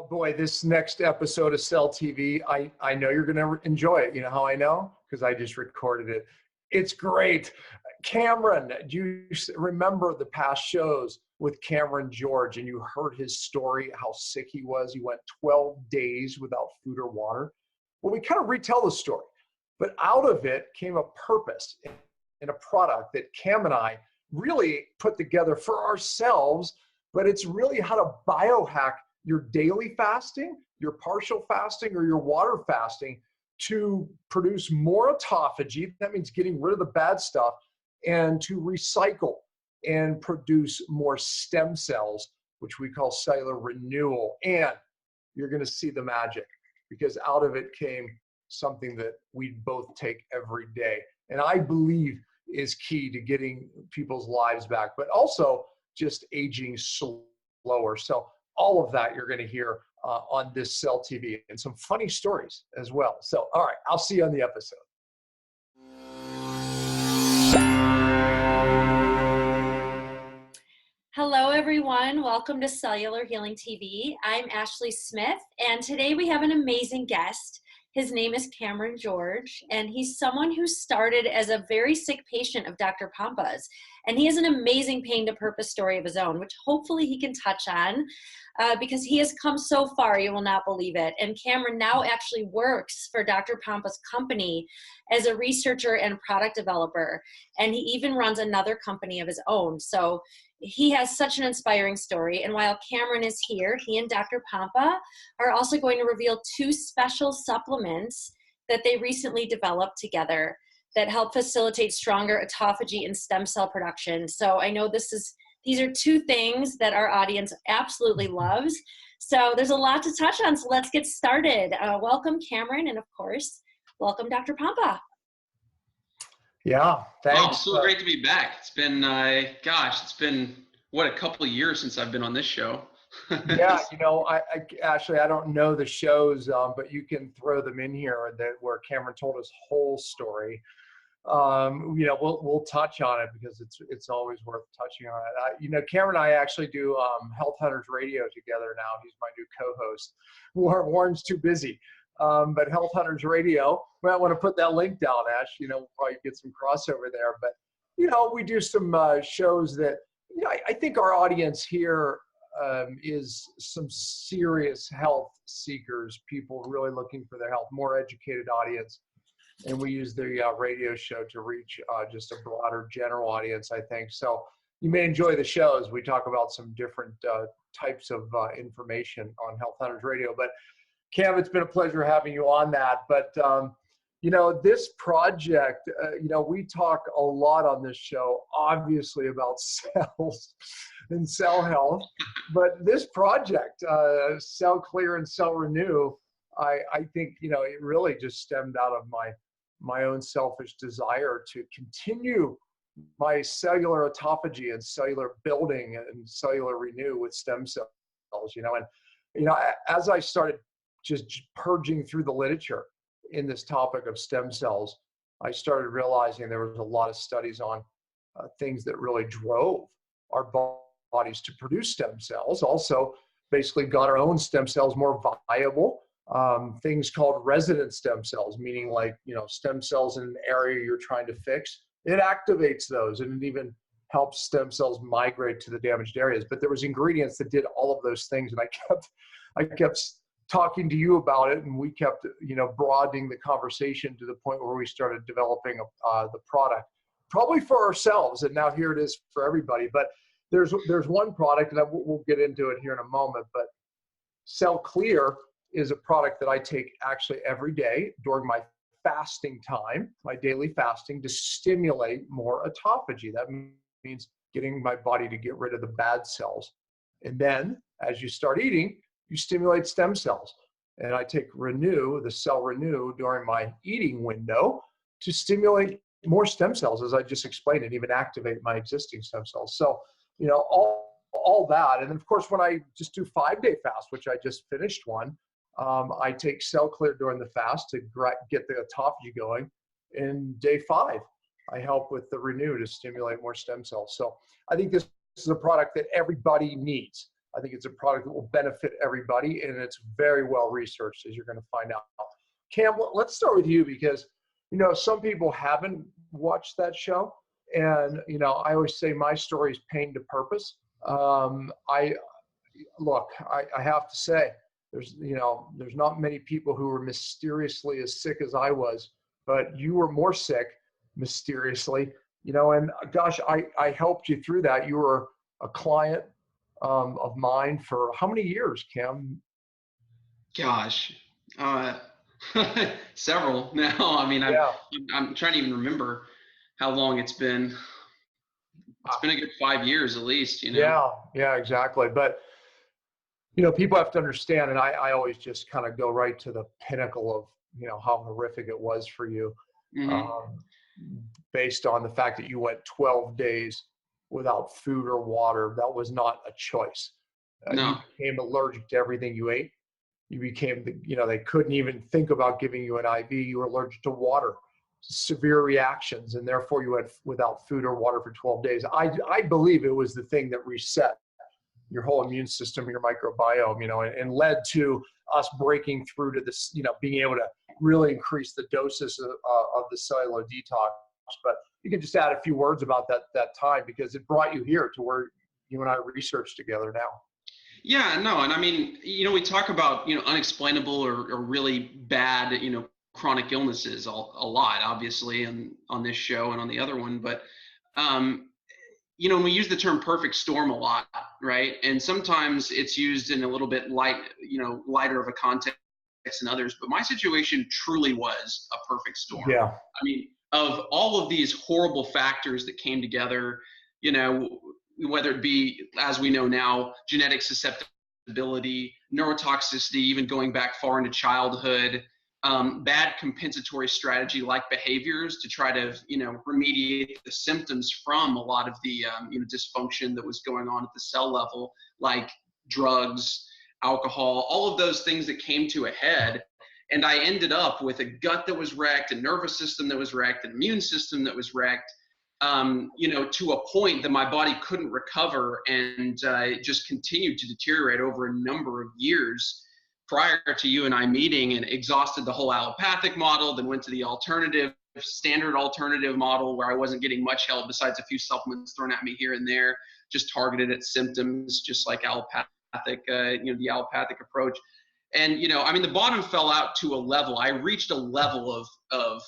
Oh boy, this next episode of Cell TV, I know you're going to enjoy it. You know how I know? Because I just recorded it. It's great. Cameron, do you remember the past shows with Cameron George, and you heard his story, how sick he was? He went 12 days without food or water. Well, we kind of retell the story, but out of it came a purpose in a product that Cam and I really put together for ourselves, but it's really how to biohack your daily fasting, your partial fasting, or your water fasting to produce more autophagy. That means getting rid of the bad stuff, and to recycle and produce more stem cells, which we call cellular renewal. And you're going to see the magic, because out of it came something that we both take every day, and I believe is key to getting people's lives back, but also just aging slower. So all of that you're going to hear on this Cell TV, and some funny stories as well. So, all right, I'll see you on the episode. Hello, everyone. Welcome to Cellular Healing TV. I'm Ashley Smith, and today we have an amazing guest. His name is Cameron George, and he's someone who started as a very sick patient of Dr. Pompa's, and he has an amazing pain to purpose story of his own, which hopefully he can touch on because he has come so far, you will not believe it. And Cameron now actually works for Dr. Pompa's company as a researcher and product developer, and he even runs another company of his own. So he has such an inspiring story. And while Cameron is here, he and Dr. Pompa are also going to reveal 2 special supplements that they recently developed together that help facilitate stronger autophagy and stem cell production. So I know these are 2 things that our audience absolutely loves. So there's a lot to touch on. So let's get started. Welcome, Cameron. And of course, welcome, Dr. Pompa. Yeah, thanks. Oh, so great to be back. It's been, it's been, what, a couple of years since I've been on this show. Yeah, you know, Ashley, I don't know the shows, but you can throw them in here where Cameron told his whole story. You know, we'll touch on it because it's always worth touching on it. You know, Cameron and I actually do Health Hunters Radio together now. He's my new co-host. Warren's too busy. But Health Hunters Radio, we might want to put that link down, Ash. You know, we'll probably get some crossover there. But, you know, we do some shows that, you know, I think our audience here is some serious health seekers, people really looking for their health, more educated audience. And we use the radio show to reach just a broader general audience, I think. So you may enjoy the shows. We talk about some different types of information on Health Hunters Radio. But Cam, it's been a pleasure having you on that. But, you know, this project, you know, we talk a lot on this show, obviously, about cells and cell health. But this project, Cell Clear and Cell Renew, I think, you know, it really just stemmed out of my own selfish desire to continue my cellular autophagy and cellular building and cellular renew with stem cells, you know. And, you know, as I started just purging through the literature in this topic of stem cells, I started realizing there was a lot of studies on things that really drove our bodies to produce stem cells. Also, basically got our own stem cells more viable. Things called resident stem cells, meaning like, you know, stem cells in an area you're trying to fix. It activates those, and it even helps stem cells migrate to the damaged areas. But there was ingredients that did all of those things, and I kept talking to you about it, and we kept, you know, broadening the conversation to the point where we started developing the product, probably for ourselves, and now here it is for everybody. But there's one product, and we'll get into it here in a moment, but Cell Clear is a product that I take actually every day during my fasting time, my daily fasting, to stimulate more autophagy. That means getting my body to get rid of the bad cells. And then as you start eating, you stimulate stem cells. And I take ReNu, the Cell Renew, during my eating window to stimulate more stem cells, as I just explained, and even activate my existing stem cells. So, you know, all that. And then, of course, when I just do 5-day fast, which I just finished one, I take Cell Clear during the fast to get the autophagy going. In day 5, I help with the ReNu to stimulate more stem cells. So I think this is a product that everybody needs. I think it's a product that will benefit everybody, and it's very well researched, as you're going to find out. Cam, let's start with you because, some people haven't watched that show. And, I always say my story is pain to purpose. I have to say, there's not many people who were mysteriously as sick as I was, but you were more sick mysteriously, and gosh, I helped you through that. You were a client of mine for how many years, Cam? Gosh, several now. I mean, I'm trying to even remember how long it's been. It's been a good 5 years at least, Yeah, exactly. But, people have to understand, and I always just kind of go right to the pinnacle of, how horrific it was for you, based on the fact that you went 12 days without food or water. That was not a choice. No. You became allergic to everything you ate. You became, they couldn't even think about giving you an IV. You were allergic to water, severe reactions, and therefore you went without food or water for 12 days. I believe it was the thing that reset your whole immune system, your microbiome, and led to us breaking through to this, being able to really increase the doses of the cellular detox. But you can just add a few words about that time, because it brought you here to where you and I research together now. Yeah, no. And I mean, we talk about, unexplainable or really bad, chronic illnesses a lot, obviously, and on this show and on the other one. But, we use the term perfect storm a lot, right? And sometimes it's used in a little bit lighter of a context than others. But my situation truly was a perfect storm. Yeah. I mean, of all of these horrible factors that came together, whether it be, as we know now, genetic susceptibility, neurotoxicity, even going back far into childhood, bad compensatory strategy like behaviors to try to, remediate the symptoms from a lot of the, dysfunction that was going on at the cell level, like drugs, alcohol, all of those things that came to a head. And I ended up with a gut that was wrecked, a nervous system that was wrecked, an immune system that was wrecked, to a point that my body couldn't recover, and it just continued to deteriorate over a number of years prior to you and I meeting, and exhausted the whole allopathic model, then went to the standard alternative model where I wasn't getting much help besides a few supplements thrown at me here and there, just targeted at symptoms, just like allopathic, the allopathic approach. And, the bottom fell out to a level. I reached a level of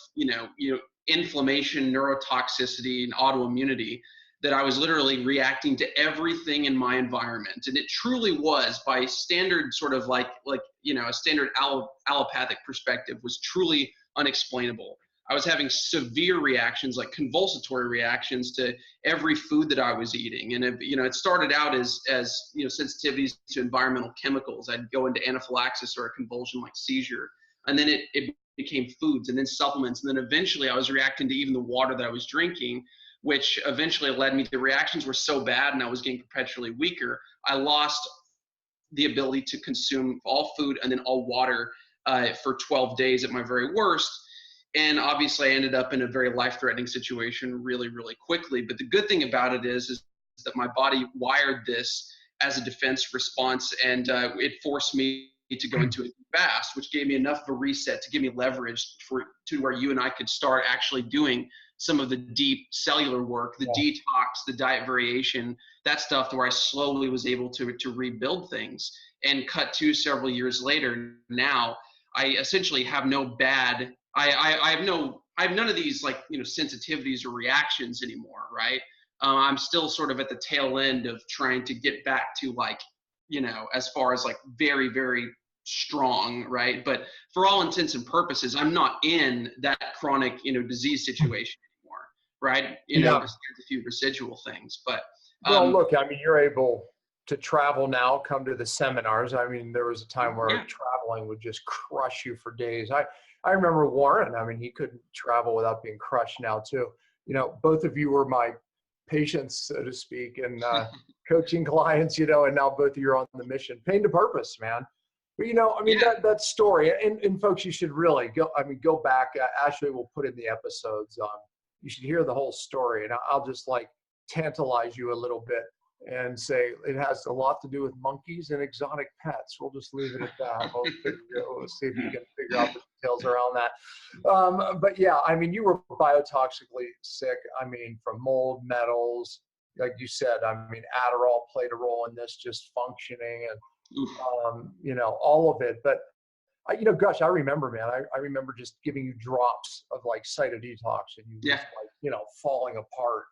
inflammation, neurotoxicity, and autoimmunity that I was literally reacting to everything in my environment. And it truly was, by standard sort of a standard allopathic perspective, was truly unexplainable. I was having severe reactions, like convulsatory reactions, to every food that I was eating. And it started out as sensitivities to environmental chemicals. I'd go into anaphylaxis or a convulsion like seizure. And then it became foods, and then supplements. And then eventually I was reacting to even the water that I was drinking, which eventually led me to, the reactions were so bad and I was getting perpetually weaker. I lost the ability to consume all food and then all water for 12 days at my very worst. And obviously I ended up in a very life-threatening situation really, really quickly. But the good thing about it is that my body wired this as a defense response, and it forced me to go into a fast, which gave me enough of a reset to give me leverage to where you and I could start actually doing some of the deep cellular work, the detox, the diet variation, that stuff, where I slowly was able to rebuild things. And cut to several years later, now I essentially have no bad, I have none of these sensitivities or reactions anymore, right? I'm still sort of at the tail end of trying to get back to as far as very, very strong, right? But for all intents and purposes, I'm not in that chronic, disease situation anymore, right? There's a few residual things, but. Well, look, you're able to travel now, come to the seminars. There was a time where traveling would just crush you for days. I remember Warren, he couldn't travel without being crushed now too. Both of you were my patients, so to speak, and coaching clients, and now both of you are on the mission. Pain to purpose, man. But that story, and folks, you should really go back. Ashley will put in the episodes. You should hear the whole story, and I'll just tantalize you a little bit. and say it has a lot to do with monkeys and exotic pets. We'll just leave it at that. We'll see if you can figure out the details around that. But yeah, I mean, you were biotoxically sick. I mean, from mold, metals, like you said. I mean, Adderall played a role in this, just functioning, and you know, all of it. But you know, gosh, I remember, man. I remember just giving you drops of like cytodetox, and you just like, you know, falling apart.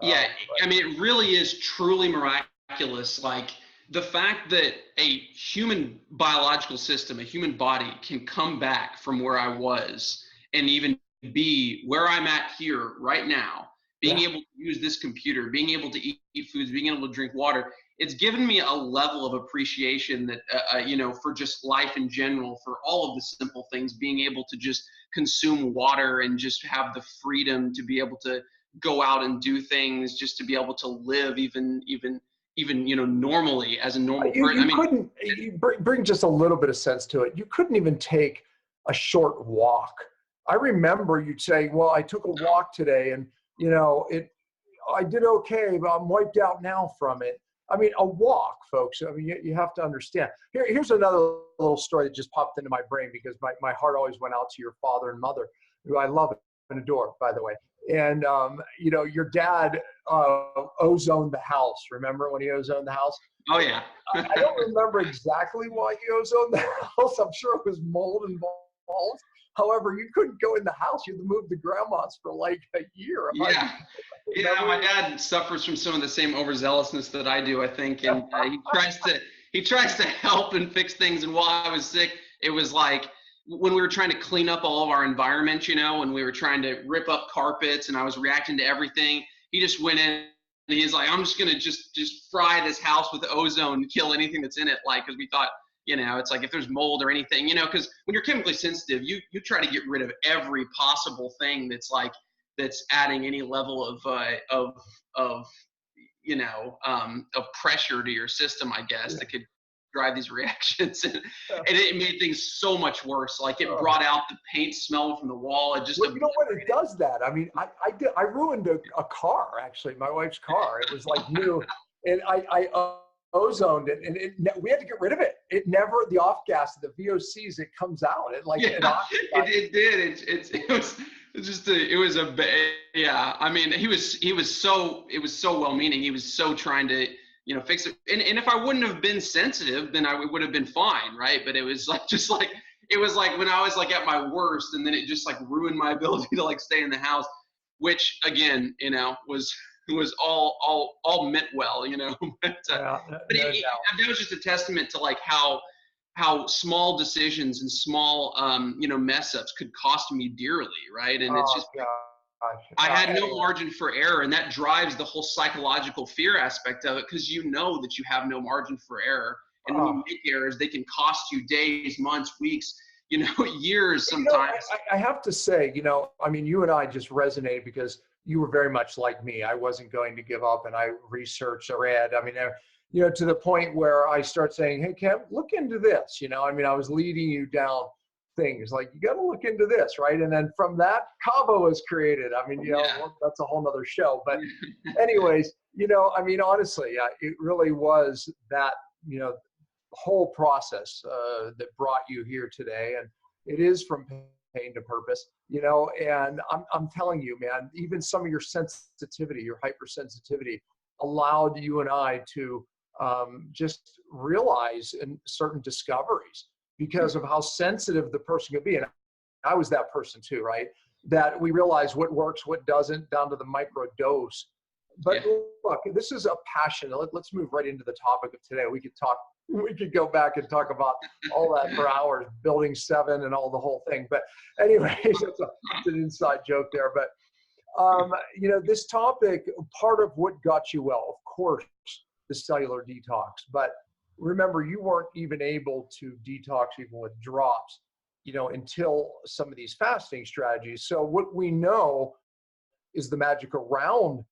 Yeah, I mean, it really is truly miraculous. Like the fact that a human biological system, a human body can come back from where I was and even be where I'm at here right now, being able to use this computer, being able to eat foods, being able to drink water. It's given me a level of appreciation that, you know, for just life in general, for all of the simple things, being able to just consume water and just have the freedom to be able to go out and do things, just to be able to live even you know, normally as a normal person. I mean, couldn't, you bring just a little bit of sense to it. You couldn't even take a short walk. I remember you'd say, well, I took a walk today and, you know, I did okay, but I'm wiped out now from it. I mean, a walk, folks. I mean, you have to understand. Here's another little story that just popped into my brain, because my heart always went out to your father and mother, who I love and adore, by the way. And, you know, your dad ozoned the house. Remember when he ozoned the house? Oh, yeah. I don't remember exactly why he ozoned the house. I'm sure it was mold involved. However, you couldn't go in the house. You had to move the grandmas for like a year. Yeah, my dad suffers from some of the same overzealousness that I do, I think. And he tries to help and fix things. And while I was sick, it was like, when we were trying to clean up all of our environment, you know, when we were trying to rip up carpets and I was reacting to everything, he just went in and he's like, I'm just going to just fry this house with ozone and kill anything that's in it. Like, because we thought, you know, it's like if there's mold or anything, you know, because when you're chemically sensitive, you try to get rid of every possible thing that's adding any level of you know, of pressure to your system, I guess, that could drive these reactions, and it made things so much worse. Like it brought out the paint smell from the wall. It just, well, you know what, it does that. I mean, I ruined a car, actually, my wife's car. It was like new, and I ozoned it, and we had to get rid of it. It never, the off gas, the VOCs, it comes out. It like it did. It was yeah. I mean, it was so well meaning. He was so trying to, you know, fix it. And if I wouldn't have been sensitive, then I would have been fine, right? But it was like, it was like when I was like at my worst, and then it just like ruined my ability to like stay in the house, which again, you know, was all meant well, you know. But that was just a testament to like how small decisions and small you know, mess ups could cost me dearly, right? And it's just, I had no margin for error, and that drives the whole psychological fear aspect of it, because you know that you have no margin for error, and when you make errors, they can cost you days, months, weeks, you know, years sometimes. You know, I have to say, you know, I mean, you and I just resonated because you were very much like me. I wasn't going to give up, and I researched, I read. I mean, you know, to the point where I start saying, hey, Cam, look into this. You know, I mean, I was leading you down things like, you got to look into this, right? And then from that, Cabo was created. I mean, you know, that's a whole nother show. But anyways, you know, I mean, honestly, it really was that, you know, whole process that brought you here today. And it is from pain to purpose, you know, and I'm telling you, man, even some of your sensitivity, your hypersensitivity allowed you and I to just realize in certain discoveries, because of how sensitive the person could be. And I was that person too, right? That we realize what works, what doesn't, down to the micro dose. But look, this is a passion. Let's move right into the topic of today. We could go back and talk about all that for hours, building 7 and all the whole thing. But anyways, it's an inside joke there. But, you know, this topic, part of what got you well, of course, the cellular detox. But remember, you weren't even able to detox even with drops, you know, until some of these fasting strategies. So what we know is the magic around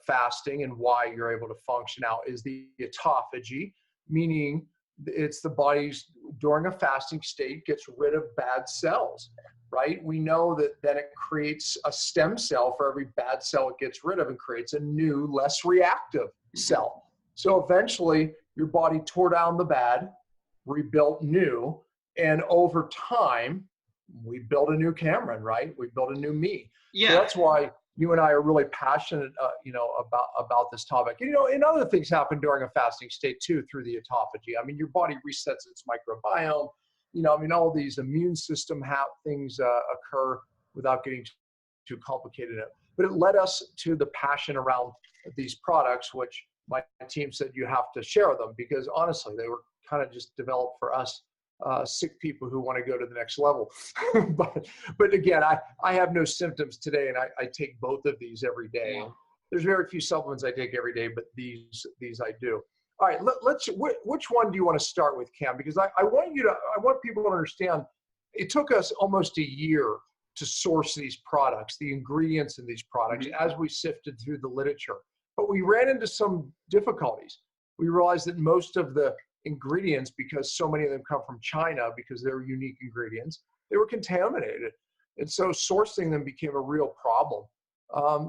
fasting and why you're able to function out is the autophagy, meaning it's the body's, during a fasting state, gets rid of bad cells, right? We know that then it creates a stem cell for every bad cell it gets rid of, and creates a new, less reactive cell. So eventually your body tore down the bad, rebuilt new, and over time, we built a new Cameron, right? We built a new me. Yeah. So that's why you and I are really passionate, about this topic. And other things happen during a fasting state too, through the autophagy. I mean, your body resets its microbiome. All these immune system things occur without getting too complicated. But it led us to the passion around these products, which my team said you have to share them, because honestly, they were kind of just developed for us sick people who want to go to the next level. but again, I have no symptoms today, and I take both of these every day. Yeah. There's very few supplements I take every day, but these I do. All right, which one do you want to start with, Cam? Because I want people to understand, it took us almost a year to source these products, the ingredients in these products, as we sifted through the literature. But we ran into some difficulties. We realized that most of the ingredients, because so many of them come from China, because they're unique ingredients, they were contaminated. And so sourcing them became a real problem.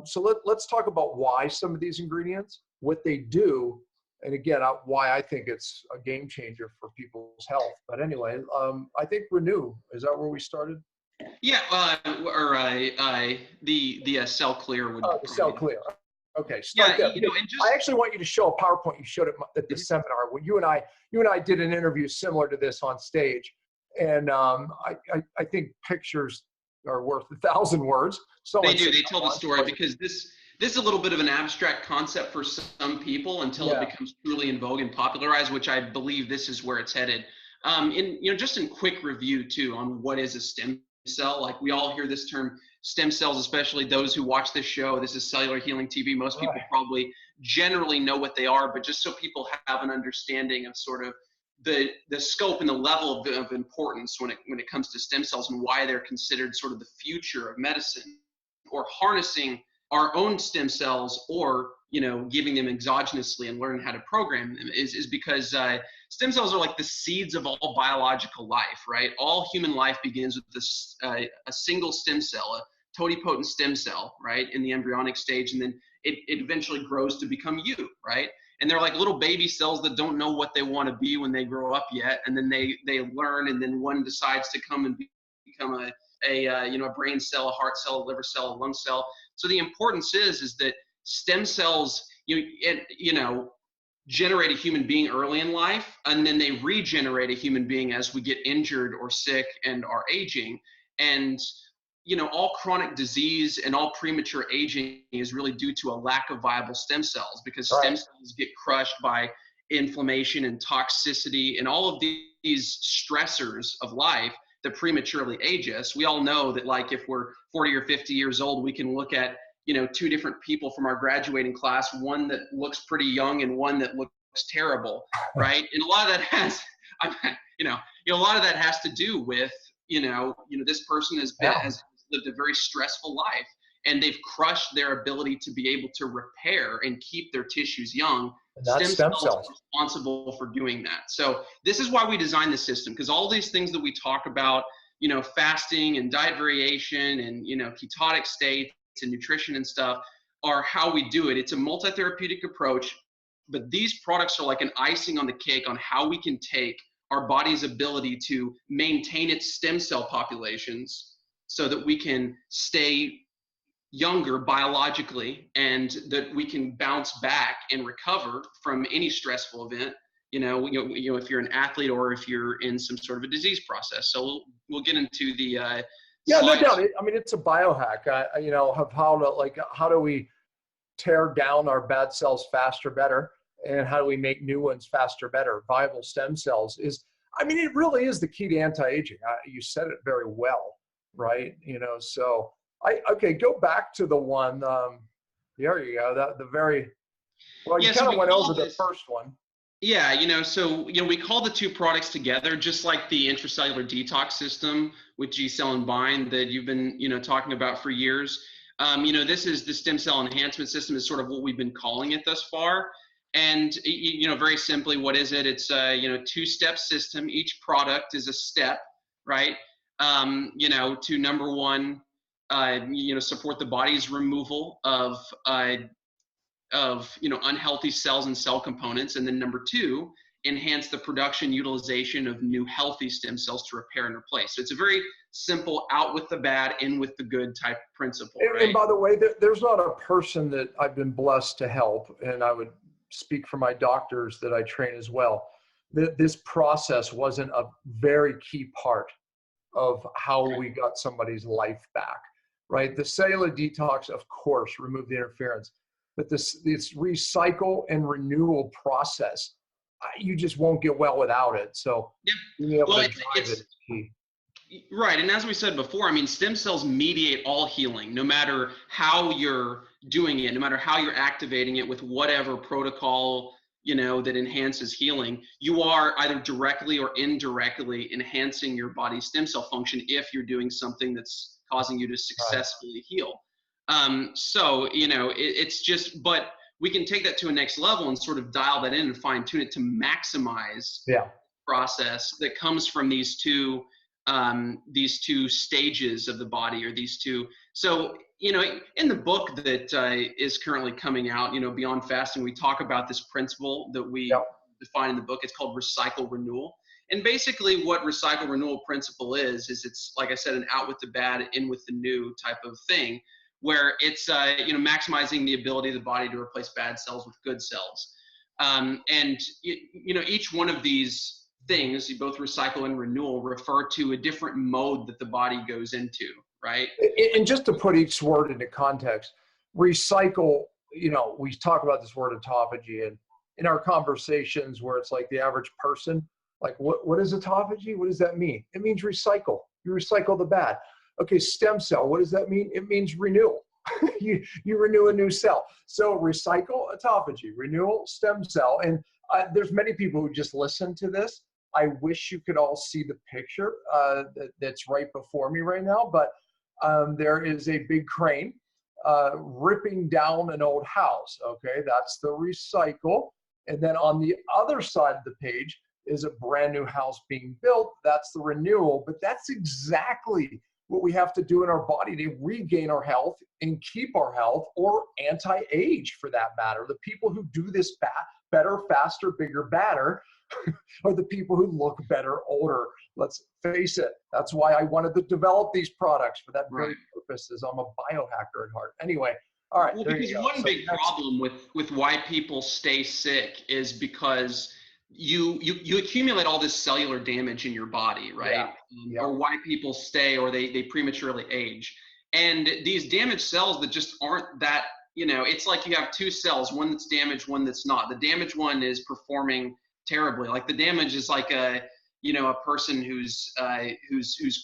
So let's talk about why some of these ingredients, what they do, and again, why I think it's a game changer for people's health. But anyway, I think ReNu, is that where we started? Yeah, the Cell Clear would. Oh, the Cell Clear. Okay, start there. I actually want you to show a PowerPoint you showed at the seminar when you and I did an interview similar to this on stage, and I think pictures are worth 1,000 words. They do. They tell the story, because this is a little bit of an abstract concept for some people until it becomes truly in vogue and popularized, which I believe this is where it's headed. Just in quick review too on what is a stem cell. Like, we all hear this term stem cells, especially those who watch this show. This is Cellular Healing TV. Most people probably generally know what they are, but just so people have an understanding of sort of the scope and the level of importance when it comes to stem cells, and why they're considered sort of the future of medicine, or harnessing our own stem cells, or giving them exogenously and learning how to program them, is because stem cells are like the seeds of all biological life, right? All human life begins with this a single stem cell, a totipotent stem cell, right, in the embryonic stage, and then it eventually grows to become you, right? And they're like little baby cells that don't know what they want to be when they grow up yet, and then they learn, and then one decides to come and become a brain cell, a heart cell, a liver cell, a lung cell. So the importance is that stem cells, generate a human being early in life, and then they regenerate a human being as we get injured or sick and are aging. And all chronic disease and all premature aging is really due to a lack of viable stem cells, because stem cells get crushed by inflammation and toxicity and all of these stressors of life that prematurely age us. We all know that, like, if we're 40 or 50 years old, we can look at two different people from our graduating class, one that looks pretty young and one that looks terrible, right? And a lot of that has, a lot of that has to do with, this person has lived a very stressful life, and they've crushed their ability to be able to repair and keep their tissues young. Stem cells are responsible for doing that. So this is why we designed the system, because all these things that we talk about, fasting and diet variation and, ketotic states and nutrition and stuff, are how we do it. It's a multi-therapeutic approach, but these products are like an icing on the cake on how we can take our body's ability to maintain its stem cell populations so that we can stay younger biologically, and that we can bounce back and recover from any stressful event, if you're an athlete or if you're in some sort of a disease process. So we'll get into the no slides. doubt. It's a biohack, of how do we tear down our bad cells faster, better, and how do we make new ones faster, better? Viable stem cells it really is the key to anti-aging. You said it very well, right? So go back to the one. There you go. You kind of went over the first one. Yeah, we call the two products together, just like the intracellular detox system with G-Cell and Bind that you've been, talking about for years. This is the stem cell enhancement system, is sort of what we've been calling it thus far. And, very simply, what is it? It's a, two-step system. Each product is a step, right? To number one, support the body's removal of of, you know, unhealthy cells and cell components. And then number two, enhance the production utilization of new healthy stem cells to repair and replace. So it's a very simple out with the bad, in with the good type principle. And by the way, there's not a person that I've been blessed to help, and I would speak for my doctors that I train as well, that this process wasn't a very key part of how we got somebody's life back, right? The cellular detox, of course, remove the interference, but this recycle and renewal process, you just won't get well without it. So being able to drive it is key. Right. And as we said before, I mean, stem cells mediate all healing, no matter how you're doing it, no matter how you're activating it with whatever protocol, you know, that enhances healing. You are either directly or indirectly enhancing your body's stem cell function if you're doing something that's causing you to successfully heal. So, you know, it's just, but we can take that to a next level and sort of dial that in and fine tune it to maximize the process that comes from these two stages of the body, or these two. So, you know, in the book that is currently coming out, you know, Beyond Fasting, we talk about this principle that we define in the book. It's called recycle renewal. And basically what recycle renewal principle is it's, like I said, an out with the bad, in with the new type of thing, where it's, you know, maximizing the ability of the body to replace bad cells with good cells. And, you know, each one of these things, both recycle and renewal, refer to a different mode that the body goes into, right? And just to put each word into context, recycle, you know, we talk about this word autophagy, and in our conversations where it's like the average person, like, what is autophagy? What does that mean? It means recycle. You recycle the bad. Okay, stem cell, what does that mean? It means renewal. you renew a new cell. So recycle, autophagy, renewal, stem cell. And there's many people who just listen to this. I wish you could all see the picture that's right before me right now, but there is a big crane ripping down an old house. Okay, that's the recycle. And then on the other side of the page is a brand new house being built. That's the renewal. But that's exactly what we have to do in our body to regain our health and keep our health, or anti-age for that matter. The people who do this better, faster, bigger, badder are the people who look better, older. Let's face it. That's why I wanted to develop these products for that very purpose, as I'm a biohacker at heart. Anyway, all right. Well, because one big problem with why people stay sick is because you accumulate all this cellular damage in your body, right? Or why people stay, or they prematurely age. And these damaged cells that just aren't that, you know, it's like you have two cells, one that's damaged, one that's not. The damaged one is performing terribly. Like the damage is like a person who's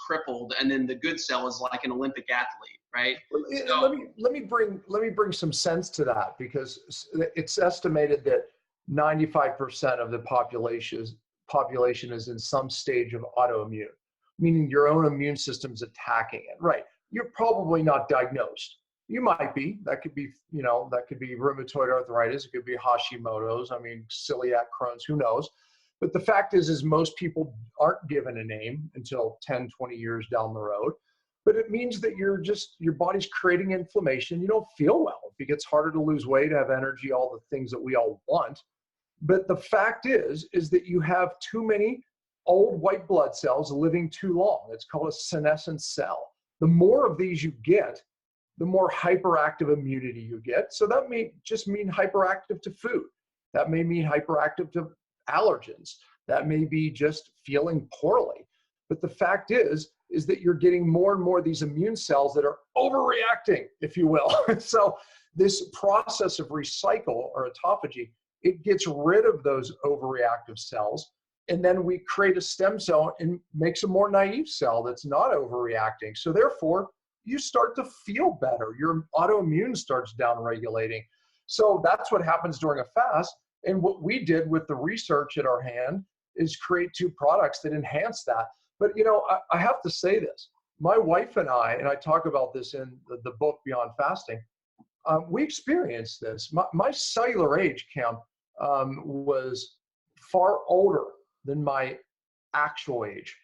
crippled, and then the good cell is like an Olympic athlete, right? So, let me bring some sense to that, because it's estimated that 95% of the population is in some stage of autoimmune, meaning your own immune system's attacking it. Right. You're probably not diagnosed. You might be. That could be, you know, that could be rheumatoid arthritis. It could be Hashimoto's. I mean, celiac, Crohn's, who knows? But the fact is most people aren't given a name until 10, 20 years down the road. But it means that your body's creating inflammation. You don't feel well. It gets harder to lose weight, have energy, all the things that we all want. But the fact is that you have too many old white blood cells living too long. It's called a senescent cell. The more of these you get, the more hyperactive immunity you get. So that may just mean hyperactive to food. That may mean hyperactive to allergens. That may be just feeling poorly. But the fact is that you're getting more and more of these immune cells that are overreacting, if you will. So this process of recycle, or autophagy, it gets rid of those overreactive cells, and then we create a stem cell and makes a more naive cell that's not overreacting. So therefore, you start to feel better. Your autoimmune starts downregulating. So that's what happens during a fast. And what we did with the research at our hand is create two products that enhance that. But, you know, I have to say this. My wife and I talk about this in the book Beyond Fasting, we experienced this. My cellular age count was far older than my actual age.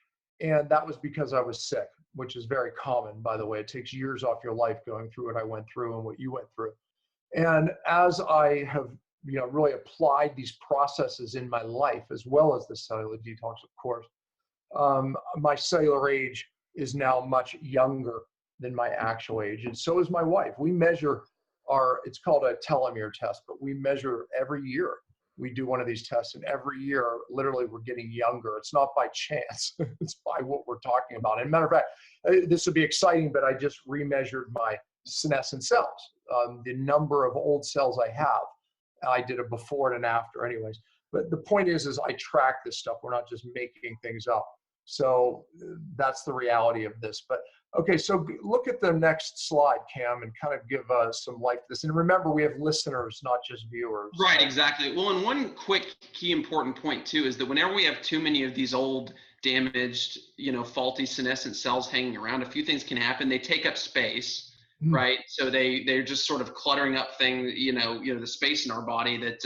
And that was because I was sick, which is very common, by the way. It takes years off your life going through what I went through and what you went through. And as I have, really applied these processes in my life, as well as the cellular detox, of course, my cellular age is now much younger than my actual age. And so is my wife. We measure it's called a telomere test, but we measure every year. We do one of these tests, and every year, literally, we're getting younger. It's not by chance. It's by what we're talking about. And matter of fact, this would be exciting, but I just remeasured my senescent cells, the number of old cells I have. I did a before and an after anyways. But the point is I track this stuff. We're not just making things up. So that's the reality of this. But okay, so look at the next slide, Cam, and kind of give some life to this. And remember, we have listeners, not just viewers. Right, exactly. Well, and one quick key important point too is that whenever we have too many of these old, damaged, faulty senescent cells hanging around, a few things can happen. They take up space, right? So they're just sort of cluttering up things, the space in our body that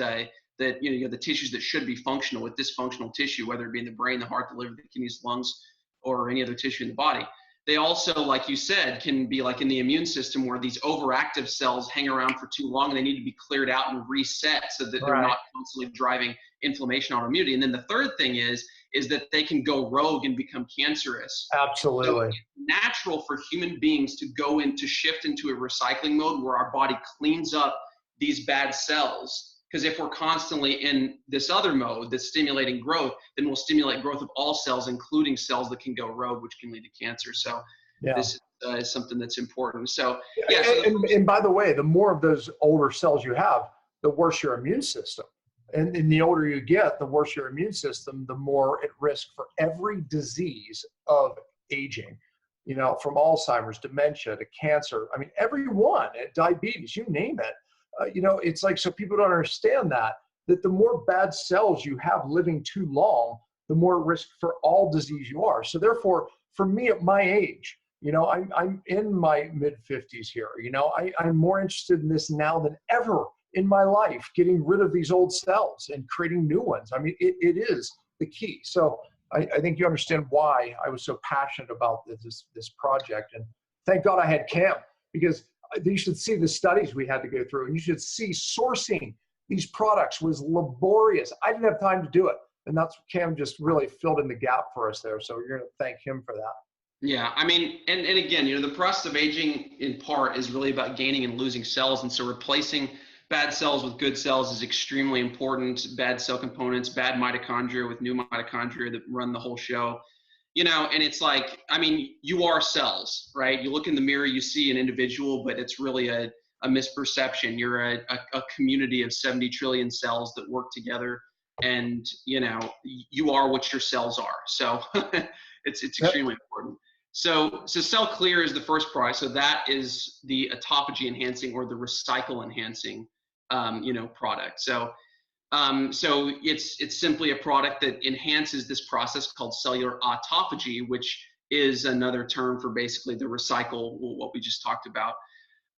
the tissues that should be functional with dysfunctional tissue, whether it be in the brain, the heart, the liver, the kidneys, lungs, or any other tissue in the body. They also, like you said, can be like in the immune system where these overactive cells hang around for too long and they need to be cleared out and reset so that they're not constantly driving inflammation, autoimmunity. And then the third thing is that they can go rogue and become cancerous. Absolutely. So it's natural for human beings to shift into a recycling mode where our body cleans up these bad cells. Because if we're constantly in this other mode that's stimulating growth, then we'll stimulate growth of all cells, including cells that can go rogue, which can lead to cancer. So this is something that's important. So and by the way, the more of those older cells you have, the worse your immune system. And the older you get, the worse your immune system, the more at risk for every disease of aging. From Alzheimer's, dementia to cancer. I mean, everyone, diabetes, you name it. It's like, so people don't understand that the more bad cells you have living too long, the more risk for all disease you are. So therefore, for me at my age, I'm in my mid 50s here, I'm more interested in this now than ever in my life, getting rid of these old cells and creating new ones. I mean, it is the key. So I think you understand why I was so passionate about this project. And thank God I had Cam, because you should see the studies we had to go through, and you should see sourcing these products was laborious. I didn't have time to do it. And that's what Cam just really filled in the gap for us there. So you're going to thank him for that. Yeah, I mean, and again, the process of aging in part is really about gaining and losing cells. And so replacing bad cells with good cells is extremely important. Bad cell components, bad mitochondria with new mitochondria that run the whole show. And it's like, I mean, you are cells, right? You look in the mirror, you see an individual, but it's really a misperception. You're a community of 70 trillion cells that work together, and, you are what your cells are. So it's extremely important. So Cell Clear is the first product. So that is the autophagy enhancing or the recycle enhancing, product. So it's simply a product that enhances this process called cellular autophagy, which is another term for basically the recycle, what we just talked about.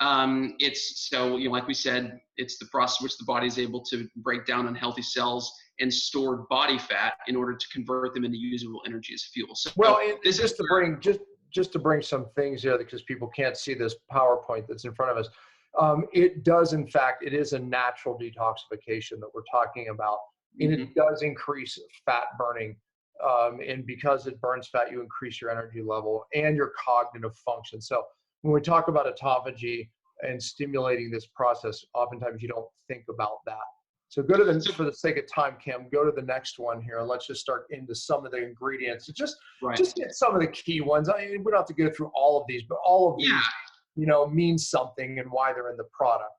Like we said, it's the process which the body is able to break down unhealthy cells and stored body fat in order to convert them into usable energy as fuel. So this is just to bring some things here, because people can't see this PowerPoint that's in front of us. It does, in fact, it is a natural detoxification that we're talking about, and it does increase fat burning. And because it burns fat, you increase your energy level and your cognitive function. So when we talk about autophagy and stimulating this process, oftentimes you don't think about that. So go to for the sake of time, Cam, go to the next one here, and let's just start into some of the ingredients. Just get some of the key ones. We don't have to go through all of these, but all of these, means something and why they're in the product.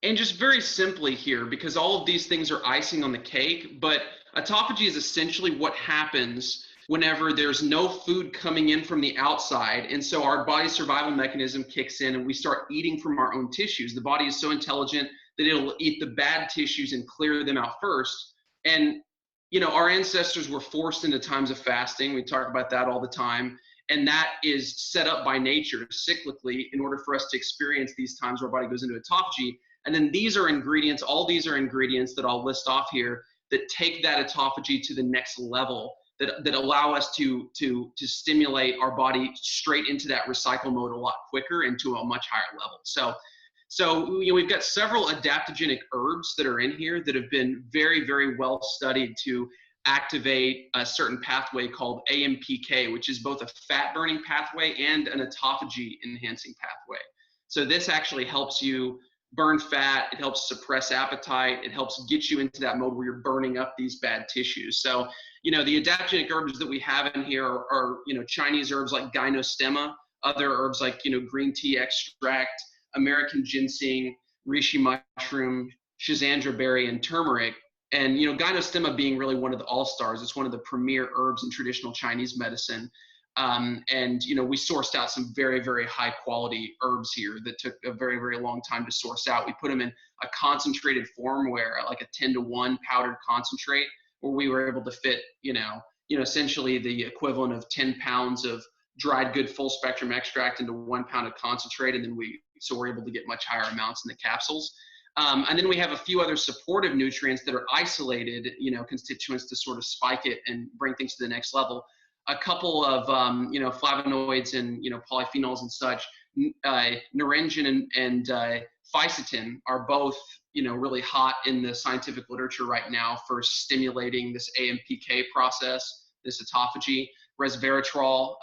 And just very simply here, because all of these things are icing on the cake, but autophagy is essentially what happens whenever there's no food coming in from the outside. And so our body's survival mechanism kicks in and we start eating from our own tissues. The body is so intelligent that it'll eat the bad tissues and clear them out first. And, our ancestors were forced into times of fasting. We talk about that all the time. And that is set up by nature cyclically in order for us to experience these times where our body goes into autophagy. And then all these are ingredients that I'll list off here that take that autophagy to the next level, that allow us to stimulate our body straight into that recycle mode a lot quicker and to a much higher level. So So we've got several adaptogenic herbs that are in here that have been very, very well studied to activate a certain pathway called AMPK, which is both a fat burning pathway and an autophagy enhancing pathway. So this actually helps you burn fat, it helps suppress appetite, it helps get you into that mode where you're burning up these bad tissues. So, the adaptogenic herbs that we have in here are Chinese herbs like gynostemma, other herbs like, green tea extract, American ginseng, reishi mushroom, schizandra berry, and turmeric. And, gynostemma being really one of the all-stars, it's one of the premier herbs in traditional Chinese medicine. And, we sourced out some very, very high quality herbs here that took a very, very long time to source out. We put them in a concentrated form where like a 10-to-1 powdered concentrate, where we were able to fit, essentially the equivalent of 10 pounds of dried good full spectrum extract into 1 pound of concentrate. And then we're able to get much higher amounts in the capsules. And then we have a few other supportive nutrients that are isolated, constituents to sort of spike it and bring things to the next level. A couple of, flavonoids and, polyphenols and such, naringin and fisetin are both, really hot in the scientific literature right now for stimulating this AMPK process, this autophagy. Resveratrol,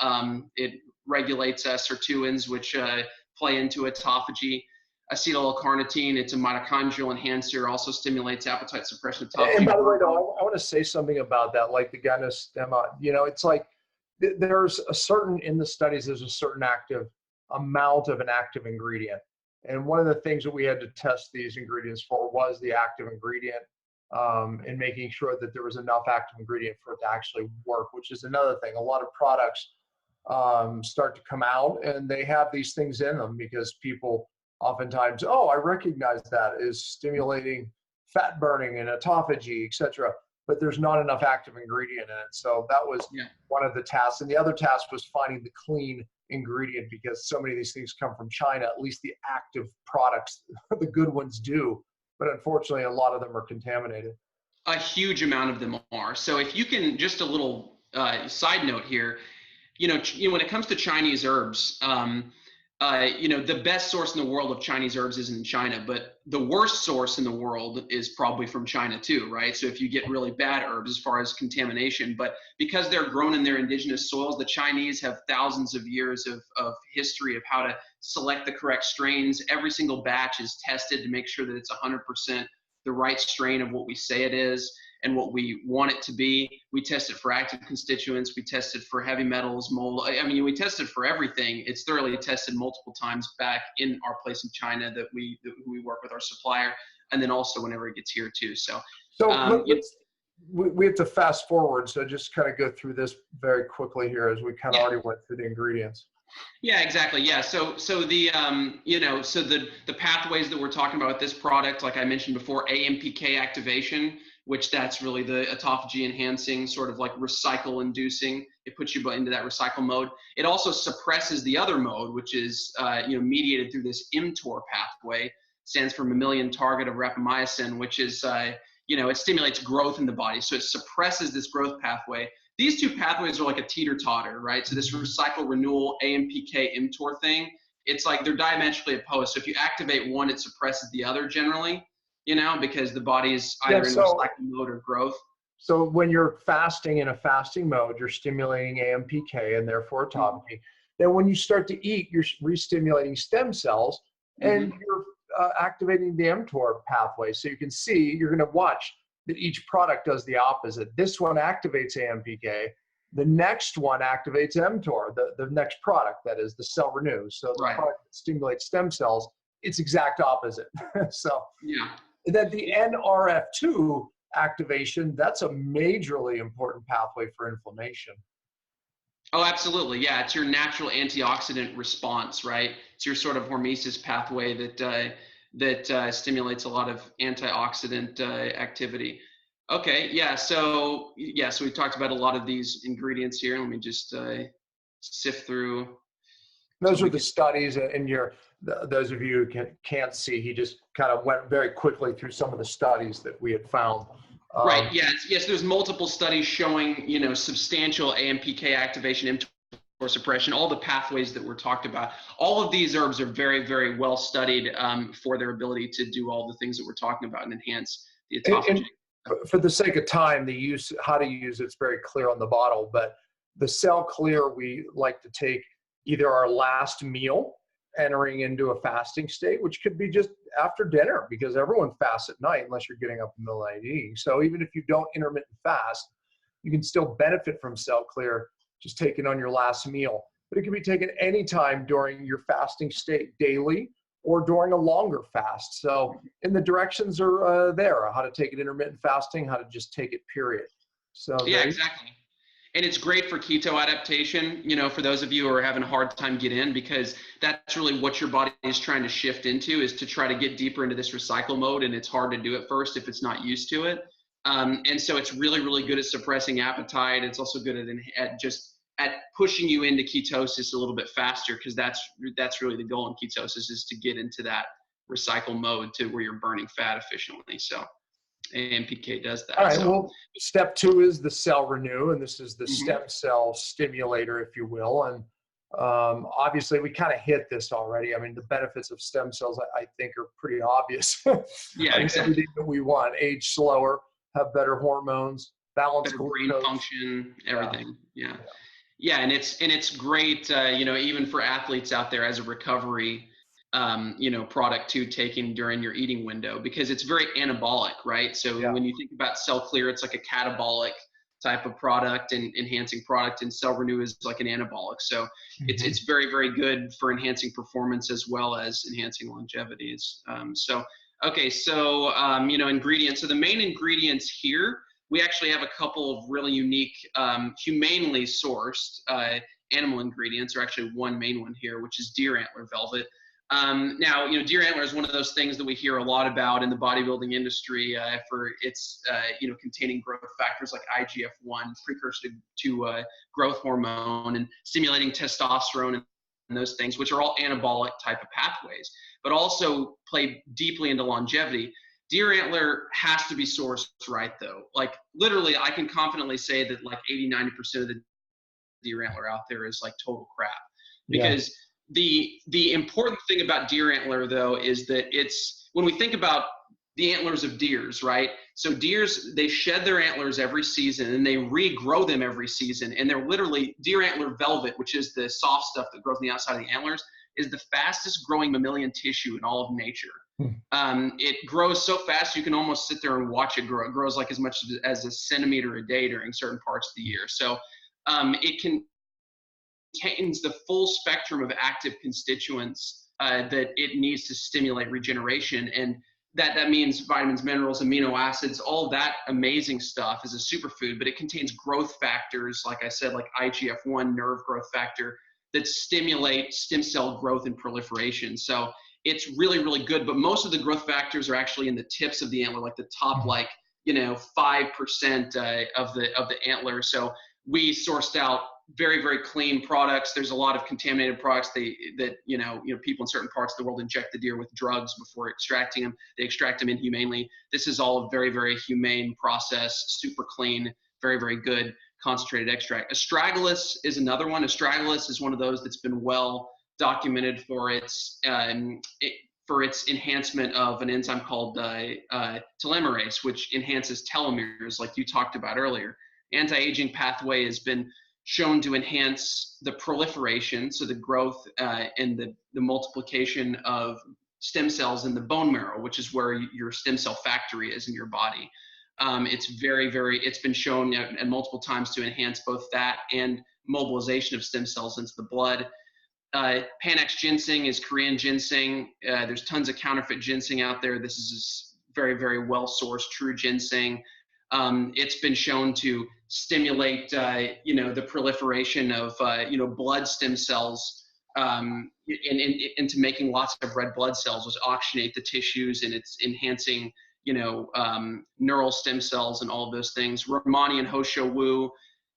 it regulates sirtuins, which play into autophagy. Acetyl-L-carnitine, it's a mitochondrial enhancer, also stimulates appetite suppression. And by the way, though, I want to say something about that, like the gynostemma. It's like there's in the studies, there's a certain active amount of an active ingredient. And one of the things that we had to test these ingredients for was the active ingredient, and making sure that there was enough active ingredient for it to actually work, which is another thing. A lot of products start to come out and they have these things in them because people oftentimes, I recognize that as stimulating fat burning and autophagy, etc. But there's not enough active ingredient in it. So that was one of the tasks. And the other task was finding the clean ingredient, because so many of these things come from China, at least the active products, the good ones do. But unfortunately, a lot of them are contaminated. A huge amount of them are. So if you can, just a little side note here, when it comes to Chinese herbs, the best source in the world of Chinese herbs isn't in China, but the worst source in the world is probably from China too, right? So if you get really bad herbs as far as contamination, but because they're grown in their indigenous soils, the Chinese have thousands of years of history of how to select the correct strains. Every single batch is tested to make sure that it's 100% the right strain of what we say it is and what we want it to be. We test it for active constituents. We test it for heavy metals, mold. We test it for everything. It's thoroughly tested multiple times back in our place in China that we work with our supplier, and then also whenever it gets here too. So we have to fast forward. So just kind of go through this very quickly here, as we kind of already went through the ingredients. Yeah, exactly. Yeah. So the the pathways that we're talking about with this product, like I mentioned before, AMPK activation, which that's really the autophagy enhancing, sort of like recycle inducing. It puts you into that recycle mode. It also suppresses the other mode, which is mediated through this mTOR pathway. Stands for mammalian target of rapamycin, which is it stimulates growth in the body. So it suppresses this growth pathway. These two pathways are like a teeter-totter, right? So this recycle, renewal, AMPK, mTOR thing, it's like they're diametrically opposed. So if you activate one, it suppresses the other generally, because the body is either in recycle mode or growth. So when you're fasting in a fasting mode, you're stimulating AMPK and therefore autophagy. Then when you start to eat, you're re-stimulating stem cells and you're activating the mTOR pathway. So you can see, you're going to watch that each product does the opposite. This one activates AMPK. The next one activates mTOR, the next product, that is the cell ReNu. So the product that stimulates stem cells, it's exact opposite. So and then the NRF2 activation, that's a majorly important pathway for inflammation. Oh, absolutely. Yeah, it's your natural antioxidant response, right? It's your sort of hormesis pathway that stimulates a lot of antioxidant activity. Okay, yeah. So we talked about a lot of these ingredients here. Let me just sift through. Those are the studies, and those of you who can't see, he just kind of went very quickly through some of the studies that we had found. Right. Yes. There's multiple studies showing, substantial AMPK activation, mTOR suppression, all the pathways that were talked about. All of these herbs are very, very well studied for their ability to do all the things that we're talking about and enhance the autophagy. And for the sake of time, how to use it's very clear on the bottle, but the Cell Clear, we like to take either our last meal, entering into a fasting state, which could be just after dinner, because everyone fasts at night unless you're getting up in the middle of the night eating. So even if you don't intermittent fast, you can still benefit from Cell Clear, just taking on your last meal. But it can be taken anytime during your fasting state, daily or during a longer fast. So, and the directions are there, how to take it intermittent fasting, how to just take it, period. So yeah, exactly. And it's great for keto adaptation, you know, for those of you who are having a hard time get in, because that's really what your body is trying to shift into, is to try to get deeper into this recycle mode. And it's hard to do at first if it's not used to it. And so it's really, really good at suppressing appetite. It's also good at pushing you into ketosis a little bit faster, because that's really the goal in ketosis, is to get into that recycle mode to where you're burning fat efficiently. So AMPK does that. All right. So. Well, step 2 is the Cell ReNu, and this is the stem cell stimulator, if you will. And obviously, we kind of hit this already. I mean, the benefits of stem cells, I think, are pretty obvious. Yeah, exactly. Everything that we want: age slower, have better hormones, balance brain function, everything. Yeah, and it's great. You know, even for athletes out there as a recovery. You know, product to taking during your eating window, because it's very anabolic, right? So when you think about Cell Clear, it's like a catabolic type of product and enhancing product, and Cell ReNu is like an anabolic. So it's very, very good for enhancing performance as well as enhancing longevity. You know, ingredients. So the main ingredients here, we actually have a couple of really unique, humanely sourced animal ingredients, or actually one main one here, which is deer antler velvet. Now, you know, deer antler is one of those things that we hear a lot about in the bodybuilding industry for its, you know, containing growth factors like IGF-1, precursor to growth hormone, and stimulating testosterone and those things, which are all anabolic type of pathways, but also play deeply into longevity. Deer antler has to be sourced right, though. Like, literally, I can confidently say that like 80–90% of the deer antler out there is like total crap, because the important thing about deer antler, though, is that it's, when we think about the antlers of deers, right? So deers, they shed their antlers every season and they regrow them every season. And they're literally, deer antler velvet, which is the soft stuff that grows on the outside of the antlers, is the fastest growing mammalian tissue in all of nature. It grows so fast you can almost sit there and watch it grow. It grows like as much as a centimeter a day during certain parts of the year. So it contains the full spectrum of active constituents that it needs to stimulate regeneration. And that means vitamins, minerals, amino acids, all that amazing stuff is a superfood, but it contains growth factors, like I said, like IGF-1, nerve growth factor, that stimulate stem cell growth and proliferation. So it's really, really good, but most of the growth factors are actually in the tips of the antler, like the top, like, you know, 5% of the antler. So we sourced out very, very clean products. There's a lot of contaminated products that you know people in certain parts of the world inject the deer with drugs before extracting them. They extract them inhumanely. This is all a very, very humane process, super clean, very, very good concentrated extract. Astragalus is another one. Astragalus is one of those that's been well documented for its enhancement of an enzyme called telomerase, which enhances telomeres, like you talked about earlier. Anti-aging pathway has been shown to enhance the proliferation, so the growth and the multiplication of stem cells in the bone marrow, which is where your stem cell factory is in your body. It's been shown and multiple times to enhance both that and mobilization of stem cells into the blood. Panax ginseng is Korean ginseng. There's tons of counterfeit ginseng out there. This is very, very well sourced, true ginseng. It's been shown to stimulate, the proliferation of, blood stem cells into making lots of red blood cells, which oxygenate the tissues, and it's enhancing, neural stem cells and all of those things. Romani and Hosho Wu,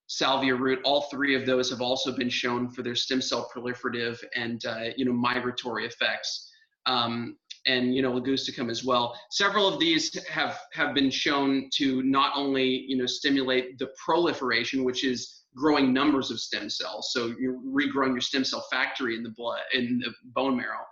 salvia root, all three of those have also been shown for their stem cell proliferative and, migratory effects. And ligusticum as well. Several of these have been shown to not only stimulate the proliferation, which is growing numbers of stem cells. So you're regrowing your stem cell factory in the blood, in the bone marrow.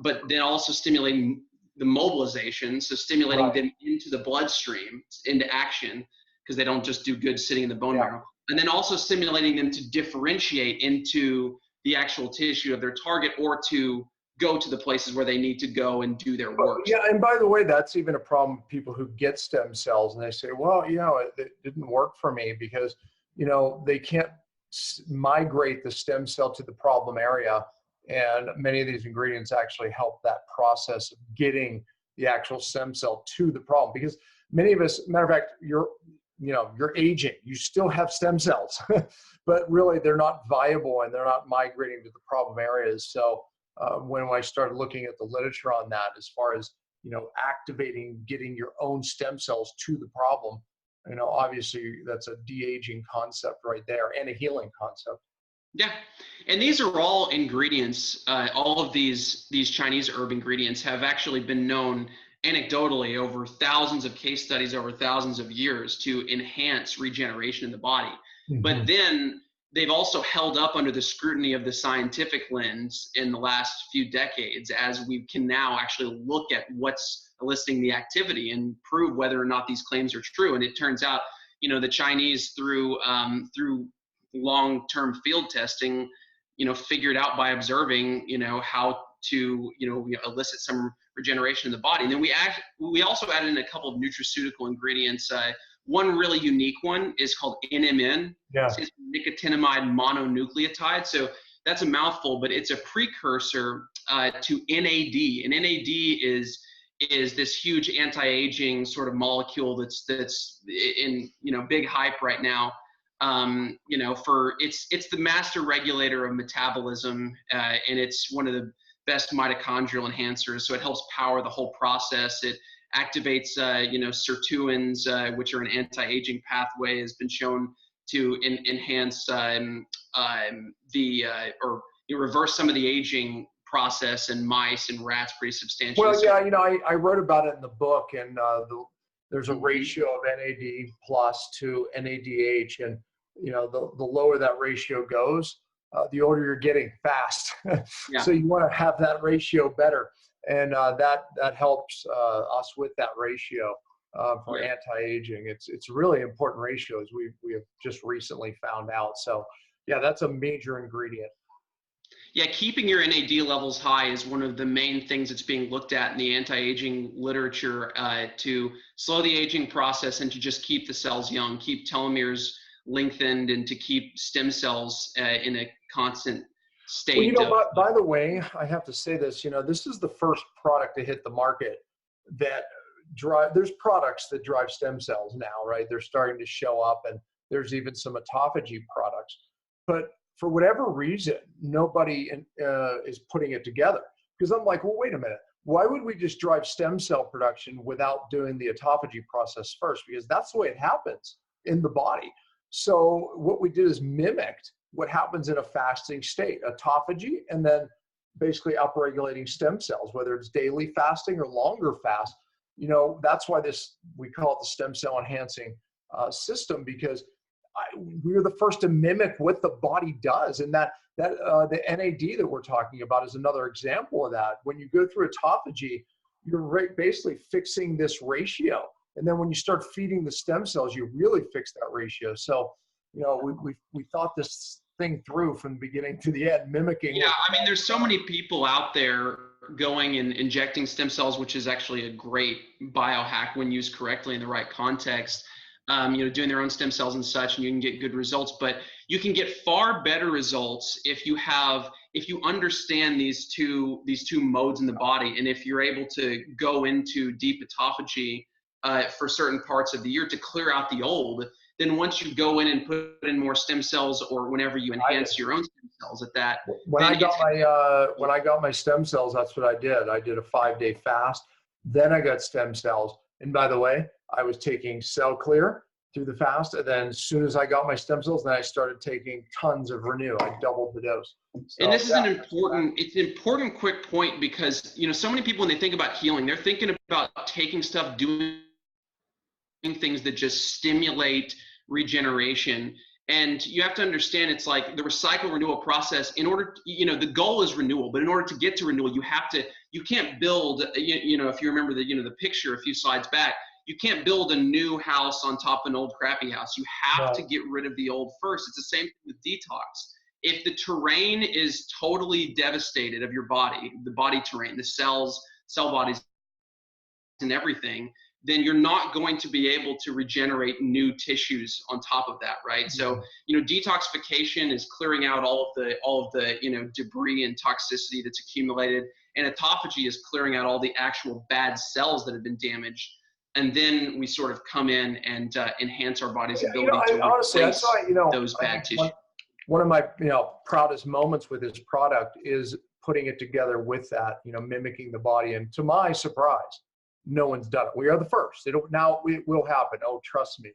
But then also stimulating the mobilization, so stimulating them into the bloodstream, into action, because they don't just do good sitting in the bone marrow. And then also stimulating them to differentiate into the actual tissue of their target, or to go to the places where they need to go and do their work. Yeah, and by the way, that's even a problem with people who get stem cells and they say, well, it didn't work for me because, they can't migrate the stem cell to the problem area. And many of these ingredients actually help that process of getting the actual stem cell to the problem. Because many of us, matter of fact, you're aging, you still have stem cells, but really they're not viable and they're not migrating to the problem areas. So when I started looking at the literature on that, as far as, activating, getting your own stem cells to the problem, obviously that's a de-aging concept right there and a healing concept. Yeah, and these are all ingredients. All of these Chinese herb ingredients have actually been known anecdotally over thousands of case studies over thousands of years to enhance regeneration in the body. Mm-hmm. But then they've also held up under the scrutiny of the scientific lens in the last few decades, as we can now actually look at what's eliciting the activity and prove whether or not these claims are true. And it turns out, the Chinese through long-term field testing, figured out by observing, how to, elicit some regeneration in the body. And then we also added in a couple of nutraceutical ingredients. One really unique one is called NMN. Yeah. It's nicotinamide mononucleotide. So that's a mouthful, but it's a precursor to NAD. And NAD is this huge anti-aging sort of molecule that's in big hype right now. It's the master regulator of metabolism, and it's one of the best mitochondrial enhancers. So it helps power the whole process. It activates, sirtuins, which are an anti-aging pathway, has been shown to enhance reverse some of the aging process in mice and rats pretty substantially. Well, yeah, I wrote about it in the book, and there's a ratio of NAD plus to NADH, and the lower that ratio goes, the older you're getting fast. Yeah. So you want to have that ratio better, and that helps us with that ratio for anti-aging. It's a really important ratio, as we have just recently found out. So yeah, that's a major ingredient. Yeah, keeping your NAD levels high is one of the main things that's being looked at in the anti-aging literature to slow the aging process and to just keep the cells young, keep telomeres lengthened, and to keep stem cells in a constant state. Well, by the way, I have to say this, this is the first product to hit the market that there's products that drive stem cells now, right? They're starting to show up, and there's even some autophagy products. But for whatever reason, nobody is putting it together. Because I'm like, well, wait a minute. Why would we just drive stem cell production without doing the autophagy process first? Because that's the way it happens in the body. So what we did is mimicked what happens in a fasting state, autophagy, and then basically upregulating stem cells, whether it's daily fasting or longer fast. That's why we call it the stem cell enhancing system, because we were the first to mimic what the body does. And the NAD that we're talking about is another example of that. When you go through autophagy, you're basically fixing this ratio. And then when you start feeding the stem cells, you really fix that ratio. So, we thought this thing through from the beginning to the end, mimicking. Yeah, there's so many people out there going and injecting stem cells, which is actually a great biohack when used correctly in the right context. Doing their own stem cells and such, and you can get good results. But you can get far better results if you understand these two modes in the body, and if you're able to go into deep autophagy for certain parts of the year to clear out the old. Then once you go in and put in more stem cells, or whenever you enhance your own stem cells at that. When I got my stem cells, that's what I did. I did a 5-day fast. Then I got stem cells. And by the way, I was taking Cell Clear through the fast, and then as soon as I got my stem cells, then I started taking tons of ReNu. I doubled the dose. So, and this is an important quick point, because so many people, when they think about healing, they're thinking about taking stuff, doing things that just stimulate regeneration. And you have to understand, it's like the recycle renewal process. In order, the goal is renewal, but in order to get to renewal, you can't build, if you remember the picture a few slides back, you can't build a new house on top of an old crappy house. You have to get rid of the old first. It's the same thing with detox. If the terrain is totally devastated of your body, the body terrain, the cells, cell bodies, and everything, then you're not going to be able to regenerate new tissues on top of that, right? So, detoxification is clearing out all of the debris and toxicity that's accumulated, and autophagy is clearing out all the actual bad cells that have been damaged. And then we sort of come in and enhance our body's ability to honestly, replace those I bad think tissues. One of my proudest moments with this product is putting it together with that, mimicking the body. And to my surprise, no one's done it. We are the first. It will happen. Oh, trust me.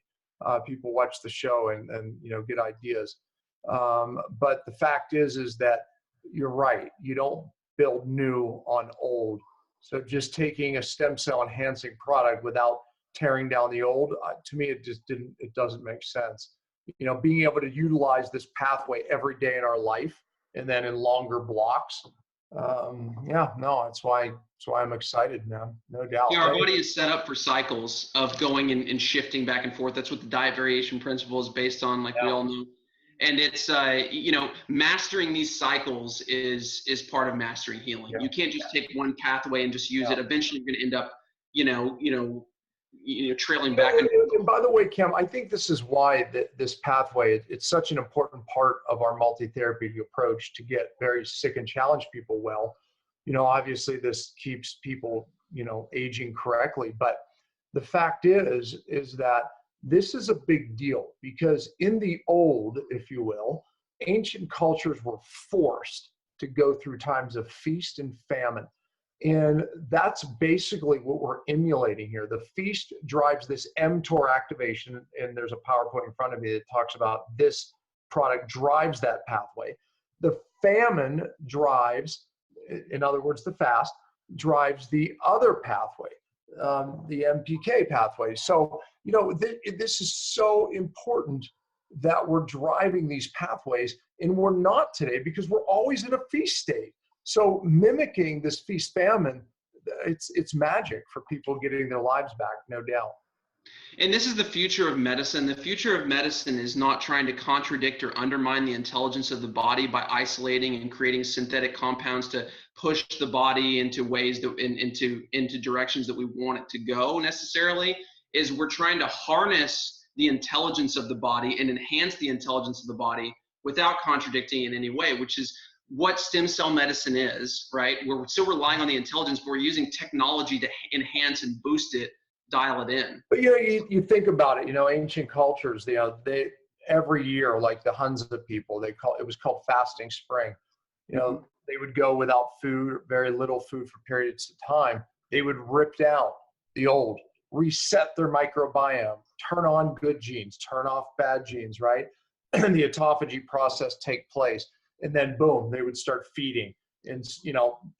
People watch the show and get ideas. But the fact is that you're right. You don't build new on old. So just taking a stem cell enhancing product without tearing down the old, to me, it doesn't make sense. Being able to utilize this pathway every day in our life and then in longer blocks. That's why I'm excited, man. No doubt. Yeah, our body is set up for cycles of going and shifting back and forth. That's what the diet variation principle is based on, like we all know. And it's, mastering these cycles is part of mastering healing. You can't just take one pathway and just use it. Eventually you're going to end up, trailing back. And by the way, Cam, I think this is why this pathway, it's such an important part of our multi-therapeutic approach to get very sick and challenged people well. Obviously this keeps people, aging correctly, but the fact is that this is a big deal because in the old, if you will, ancient cultures were forced to go through times of feast and famine. And that's basically what we're emulating here. The feast drives this mTOR activation, and there's a PowerPoint in front of me that talks about this product drives that pathway. The famine drives, in other words, the fast, drives the other pathway, the MPK pathway. So, this is so important that we're driving these pathways, and we're not today because we're always in a feast state. So mimicking this feast famine, it's magic for people getting their lives back, no doubt. And this is the future of medicine. The future of medicine is not trying to contradict or undermine the intelligence of the body by isolating and creating synthetic compounds to push the body into ways that into directions that we want it to go necessarily. Is we're trying to harness the intelligence of the body and enhance the intelligence of the body without contradicting in any way, which is what stem cell medicine is, right? We're still relying on the intelligence, but we're using technology to enhance and boost it, dial it in. But you think about it, ancient cultures, they every year, like the Hunza people, it was called fasting spring. They would go without food, very little food for periods of time. They would rip down the old, reset their microbiome, turn on good genes, turn off bad genes, right? And the autophagy process take place. And then boom, they would start feeding in,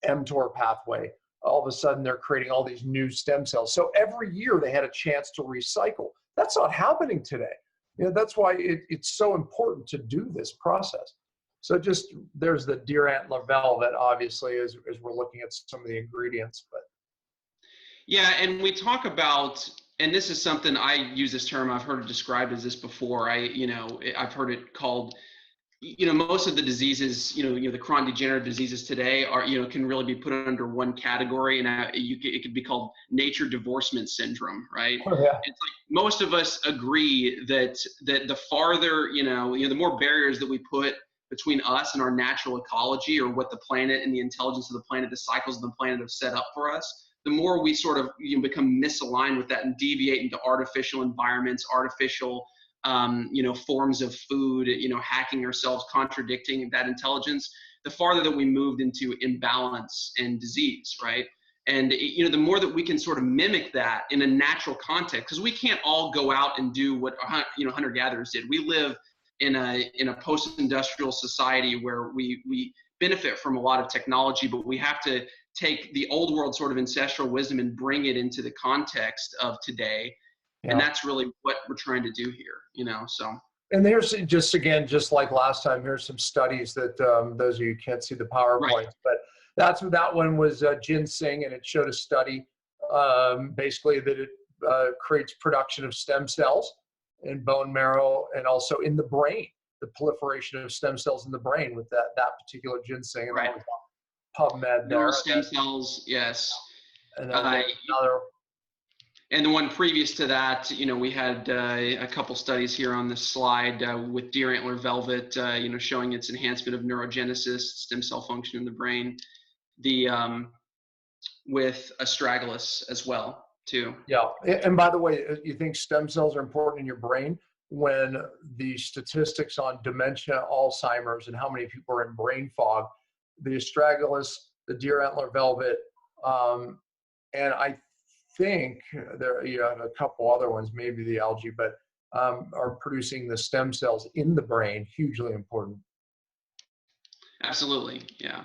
mTOR pathway. All of a sudden they're creating all these new stem cells. So every year they had a chance to recycle. That's not happening today. That's why it's so important to do this process. So there's the deer antler velvet, obviously, as we're looking at some of the ingredients, but. Yeah, and we talk about, and this is something, I use this term, I've heard it described as this before. I've heard it called, most of the diseases, the chronic degenerative diseases today are, can really be put under one category, and it could be called nature divorcement syndrome, right? Oh, yeah. It's like most of us agree that the farther, the more barriers that we put between us and our natural ecology, or what the planet and the intelligence of the planet, the cycles of the planet have set up for us, the more we sort of become misaligned with that and deviate into artificial environments, artificial forms of food, hacking ourselves, contradicting that intelligence, the farther that we moved into imbalance and disease, right? And, the more that we can sort of mimic that in a natural context, because we can't all go out and do what, hunter-gatherers did. We live in a post-industrial society where we benefit from a lot of technology, but we have to take the old world sort of ancestral wisdom and bring it into the context of today. Yeah. And that's really what we're trying to do here, so. And there's just, again, just like last time, here's some studies that those of you who can't see the PowerPoints, Right. but that one was ginseng, and it showed a study basically that it creates production of stem cells in bone marrow and also in the brain, the proliferation of stem cells in the brain with that particular ginseng. And Right. that was on PubMed there. Neural stem cells, yes. And then another. And the one previous to that, we had a couple studies here on this slide with deer antler velvet, showing its enhancement of neurogenesis, stem cell function in the brain. With astragalus as well, too. Yeah, and by the way, you think stem cells are important in your brain? When the statistics on dementia, Alzheimer's, and how many people are in brain fog, the astragalus, the deer antler velvet, and I think there you have a couple other ones, maybe the algae, but are producing the stem cells in the brain, hugely important. Absolutely, yeah.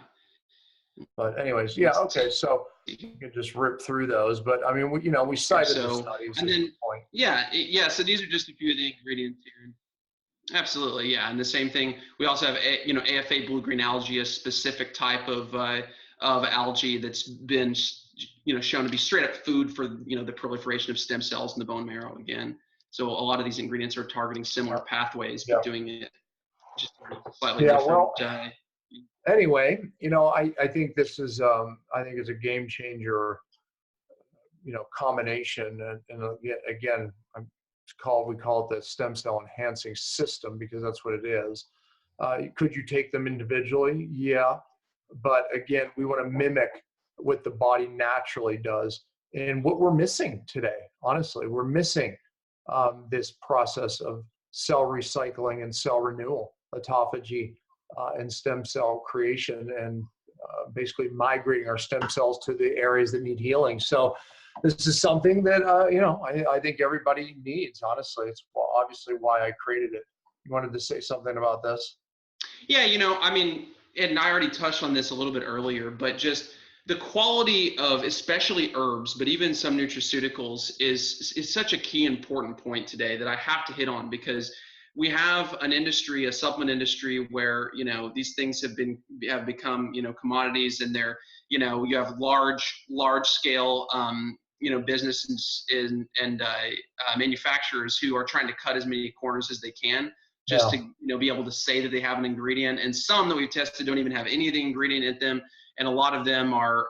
But anyways, yeah, okay, so you can just rip through those, but I mean, we cited the studies. And then, point. So these are just a few of the ingredients here. Absolutely, yeah, and the same thing. We also have, AFA blue-green algae, a specific type of algae that's been, shown to be straight up food for, the proliferation of stem cells in the bone marrow again. So a lot of these ingredients are targeting similar pathways, but doing it just slightly different. Well, anyway, I think this is, I think it's a game changer, combination. And again, we call it the stem cell enhancing system, because that's what it is. Could you take them individually? Yeah. But again, we want to mimic what the body naturally does. And what we're missing today, honestly, we're missing this process of cell recycling and cell renewal, autophagy, and stem cell creation, and basically migrating our stem cells to the areas that need healing. So this is something that, I think everybody needs, honestly. It's obviously why I created it. You wanted to say something about this? Yeah, and I already touched on this a little bit earlier, but just the quality of especially herbs, but even some nutraceuticals is such a key important point today that I have to hit on, because we have an industry, a supplement industry, where these things have become commodities, and they're you have large scale businesses and manufacturers who are trying to cut as many corners as they can just to be able to say that they have an ingredient, and some that we've tested don't even have any of the ingredient in them, and a lot of them are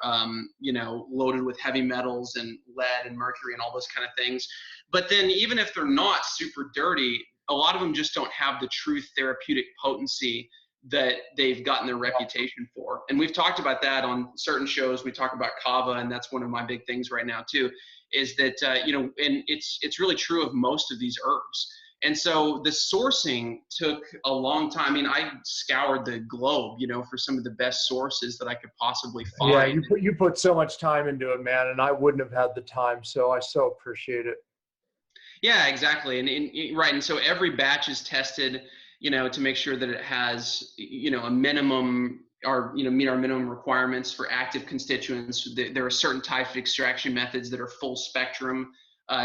loaded with heavy metals and lead and mercury and all those kind of things. But then even if they're not super dirty, a lot of them just don't have the true therapeutic potency that they've gotten their reputation for. And we've talked about that on certain shows. We talk about kava, and that's one of my big things right now too, is that, and it's really true of most of these herbs. And so the sourcing took a long time. I mean, I scoured the globe, for some of the best sources that I could possibly find. Yeah, you put so much time into it, man, and I wouldn't have had the time. So I so appreciate it. Yeah, exactly. And right. And so every batch is tested, to make sure that it has, a minimum, or, meet our minimum requirements for active constituents. There are certain types of extraction methods that are full spectrum,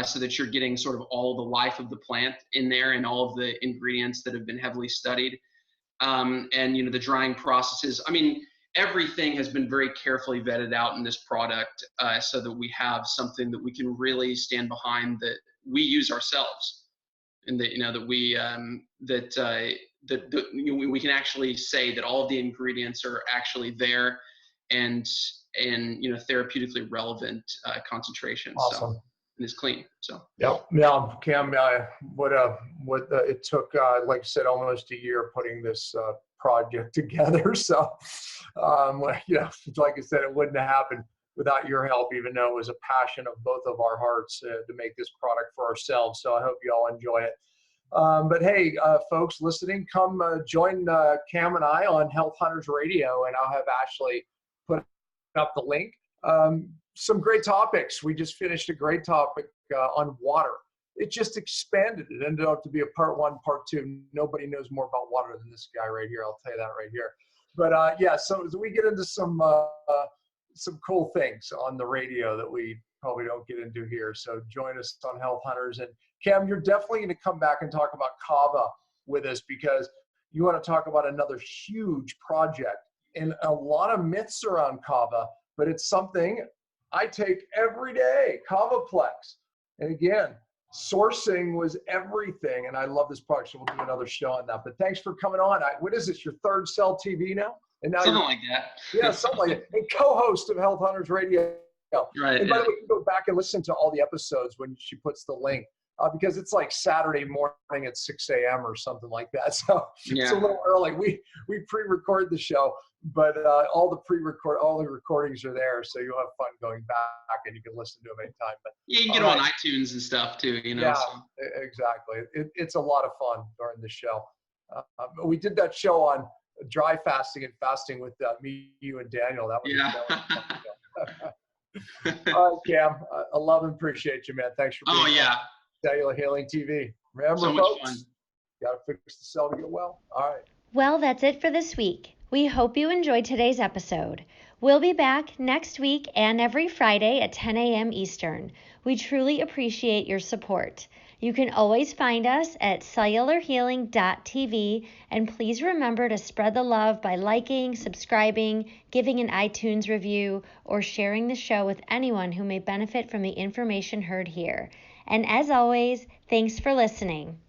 so that you're getting sort of all the life of the plant in there and all of the ingredients that have been heavily studied. And, the drying processes. I mean, everything has been very carefully vetted out in this product, so that we have something that we can really stand behind, that we use ourselves, and that that we we can actually say that all of the ingredients are actually there, and therapeutically relevant concentrations. Awesome. So, and it's clean. So yeah, Cam, it took, like I said, almost a year putting this project together. So like I said, it wouldn't have happened without your help, even though it was a passion of both of our hearts to make this product for ourselves. So I hope you all enjoy it. But hey, folks listening, come join Cam and I on Health Hunters Radio, and I'll have Ashley put up the link. Some great topics. We just finished a great topic on water. It just expanded. It ended up to be a part 1, part 2. Nobody knows more about water than this guy right here. I'll tell you that right here. But yeah, so we get into some cool things on the radio that we probably don't get into here. So join us on Health Hunters. And Cam, you're definitely going to come back and talk about kava with us because you want to talk about another huge project and a lot of myths around kava, but it's something I take every day, Kavaplex. And again, sourcing was everything, and I love this product, so we'll do another show on that. But thanks for coming on. What is this, your third Cell TV now? And now Something like that. Yeah, something like that. And co-host of Health Hunters Radio. Right. And by the way, you can go back and listen to all the episodes when she puts the link, because it's like Saturday morning at 6 a.m. or something like that. So it's a little early. We pre-record the show, but all the recordings are there, so you'll have fun going back and you can listen to them anytime. But yeah, you can get them on iTunes and stuff too. Yeah, so. Exactly. It's a lot of fun during the show. We did that show on dry fasting and fasting with me, you, and Daniel. That was fun. All right, Cam. I love and appreciate you, man. Thanks for being on Cellular Healing TV. Remember, so folks, much fun. Gotta fix the cell to get well. All right. Well, that's it for this week. We hope you enjoyed today's episode. We'll be back next week and every Friday at 10 a.m. Eastern. We truly appreciate your support. You can always find us at cellularhealing.tv, and please remember to spread the love by liking, subscribing, giving an iTunes review, or sharing the show with anyone who may benefit from the information heard here. And as always, thanks for listening.